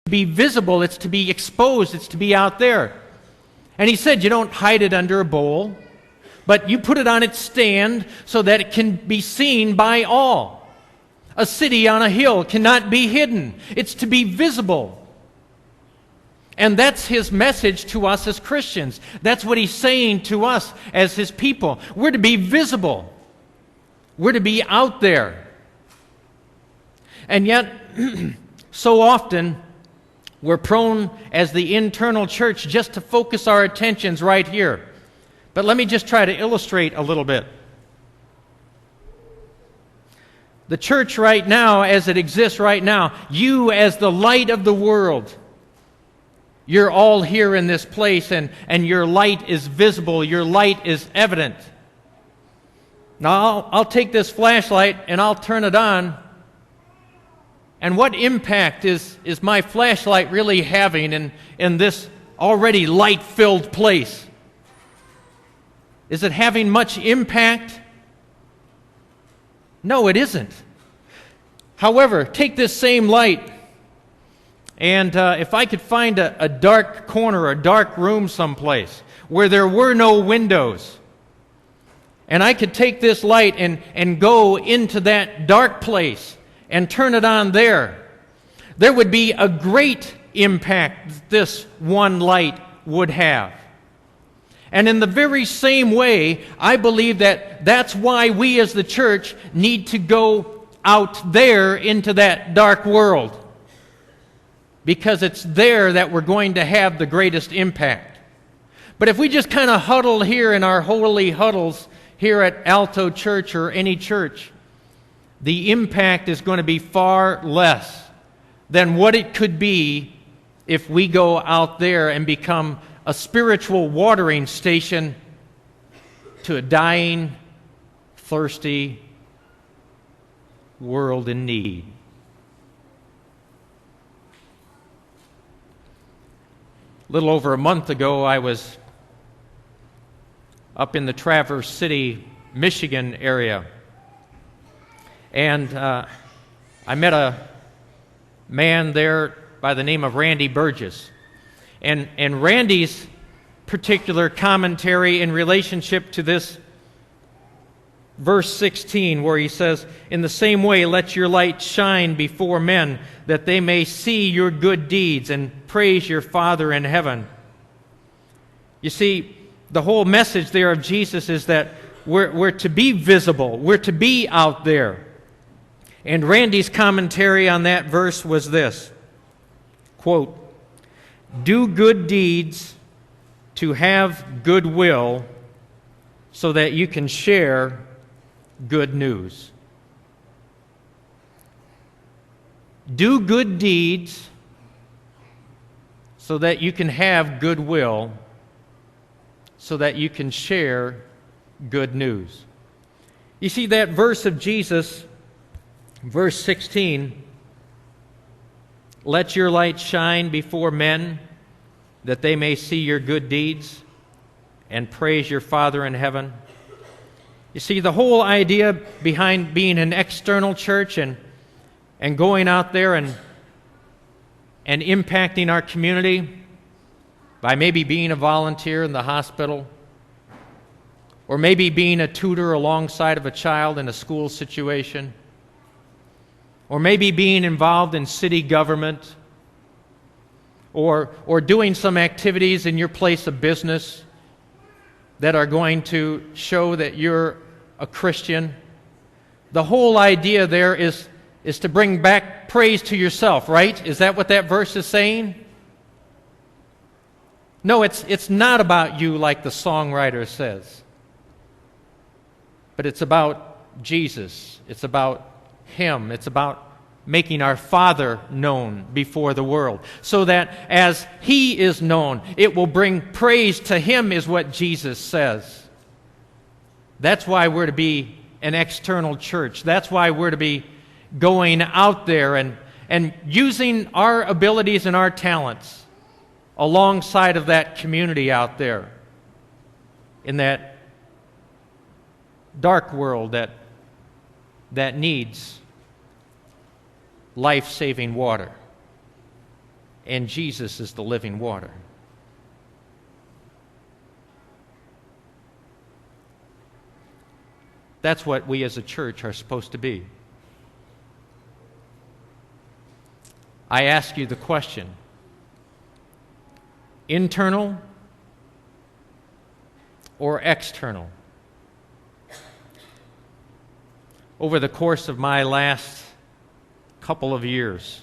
be visible, it's to be exposed, it's to be out there. And he said you don't hide it under a bowl, but you put it on its stand so that it can be seen by all. A city on a hill cannot be hidden. It's to be visible. And that's his message to us as Christians. That's what he's saying to us as his people. We're to be visible. We're to be out there. And yet, so often, we're prone as the internal church just to focus our attentions right here. But let me just try to illustrate a little bit. The church right now, as it exists right now, you as the light of the world, you're all here in this place, and your light is visible, your light is evident. Now, I'll take this flashlight and I'll turn it on. And what impact is my flashlight really having in this already light-filled place? Is it having much impact? No, it isn't. However, take this same light, and if I could find a dark corner, a dark room someplace where there were no windows, and I could take this light and go into that dark place and turn it on there would be a great impact this one light would have. And in the very same way, I believe that that's why we as the church need to go out there into that dark world. Because it's there that we're going to have the greatest impact. But if we just kind of huddle here in our holy huddles here at Alto Church or any church, the impact is going to be far less than what it could be if we go out there and become a spiritual watering station to a dying, thirsty world in need. A little over a month ago, I was up in the Traverse City, Michigan area. And I met a man there by the name of Randy Burgess. And Randy's particular commentary in relationship to this verse 16, where he says, "In the same way, let your light shine before men, that they may see your good deeds and praise your Father in heaven." You see, the whole message there of Jesus is that we're to be visible. We're to be out there. And Randy's commentary on that verse was this, quote, "Do good deeds to have goodwill so that you can share good news." Do good deeds so that you can have goodwill, so that you can share good news. You see, that verse of Jesus, verse 16, "Let your light shine before men, that they may see your good deeds and praise your Father in heaven." You see, the whole idea behind being an external church and going out there and impacting our community by maybe being a volunteer in the hospital, or maybe being a tutor alongside of a child in a school situation, or maybe being involved in city government, or doing some activities in your place of business that are going to show that you're a Christian. The whole idea there is to bring back praise to yourself, right? Is that what that verse is saying? No, it's not about you like the songwriter says. But it's about Jesus. It's about Him. It's about making our Father known before the world, so that as He is known, it will bring praise to Him, is what Jesus says. That's why we're to be an external church. That's why we're to be going out there and using our abilities and our talents alongside of that community out there in that dark world that needs life-saving water. and Jesus is the living water. That's what we as a church are supposed to be. I ask you the question, internal or external? Over the course of my last couple of years,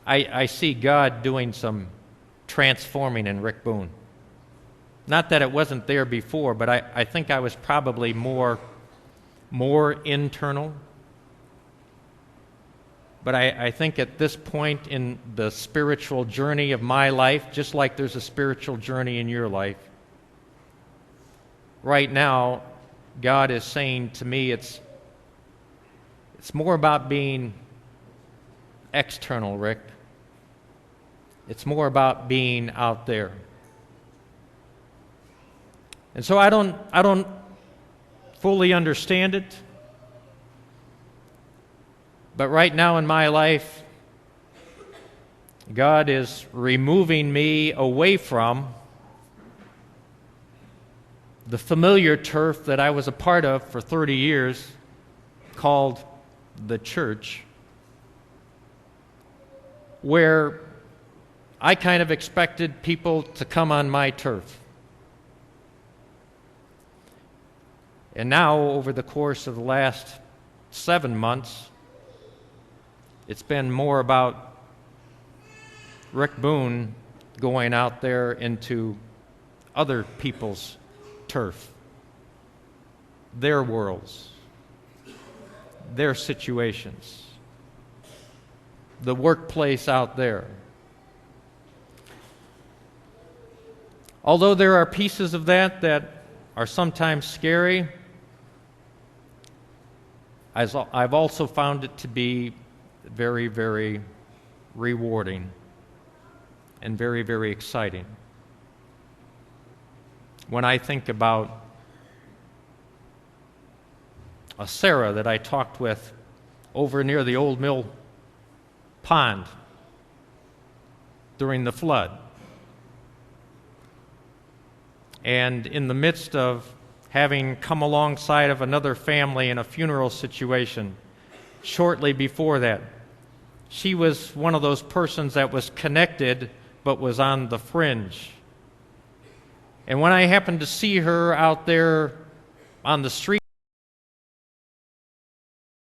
I see God doing some transforming in Rick Boone. Not that it wasn't there before, but I think I was probably more internal. But I think at this point in the spiritual journey of my life, just like there's a spiritual journey in your life, right now, God is saying to me it's more about being external, Rick. It's more about being out there. And so I don't fully understand it. But right now in my life, God is removing me away from the familiar turf that I was a part of for 30 years, called the church, where I kind of expected people to come on my turf. And now, over the course of the last 7 months, it's been more about Rick Boone going out there into other people's turf, their worlds, their situations, the workplace out there. Although there are pieces of that are sometimes scary, I've also found it to be very, very rewarding and very, very exciting. When I think about a Sarah that I talked with over near the Old Mill Pond during the flood, and in the midst of having come alongside of another family in a funeral situation shortly before that, she was one of those persons that was connected but was on the fringe. And when I happened to see her out there on the street